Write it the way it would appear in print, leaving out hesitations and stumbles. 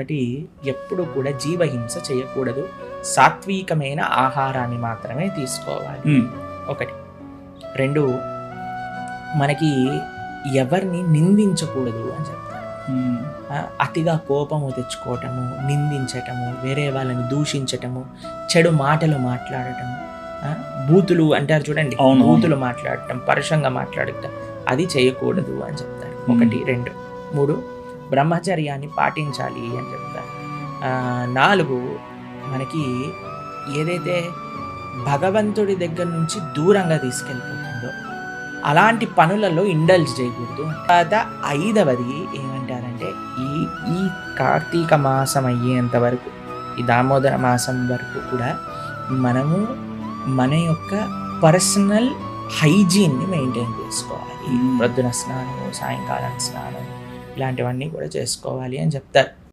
ఒకటి, ఎప్పుడు కూడా జీవహింస చేయకూడదు, సాత్వికమైన ఆహారాన్ని మాత్రమే తీసుకోవాలి. ఒకటి. 2, మనకి ఎవరిని నిందించకూడదు అని చెప్తారు. అతిగా కోపము తెచ్చుకోవటము, నిందించటము, వేరే వాళ్ళని దూషించటము, చెడు మాటలు మాట్లాడటము, బూతులు అంటారు చూడండి, బూతులు మాట్లాడటం, పరుషంగా మాట్లాడటం, అది చేయకూడదు అని చెప్తారు. 1, 2. 3, బ్రహ్మచర్యాన్ని పాటించాలి అని చెప్తారు. 4, మనకి ఏదైతే భగవంతుడి దగ్గర నుంచి దూరంగా తీసుకెళ్ళిపోతుందో అలాంటి పనులలో ఇండల్జ్ చేయకూడదు. తర్వాత 5వది ఏమంటారంటే, ఈ కార్తీక మాసం అయ్యేంత వరకు, ఈ దామోదర మాసం వరకు కూడా మనము మన యొక్క పర్సనల్ హైజీన్ని మెయింటైన్ చేసుకోవాలి. ప్రొద్దున స్నానము, సాయంకాలం స్నానం, ఇలాంటివన్నీ కూడా చేసుకోవాలి అని చెప్తారు.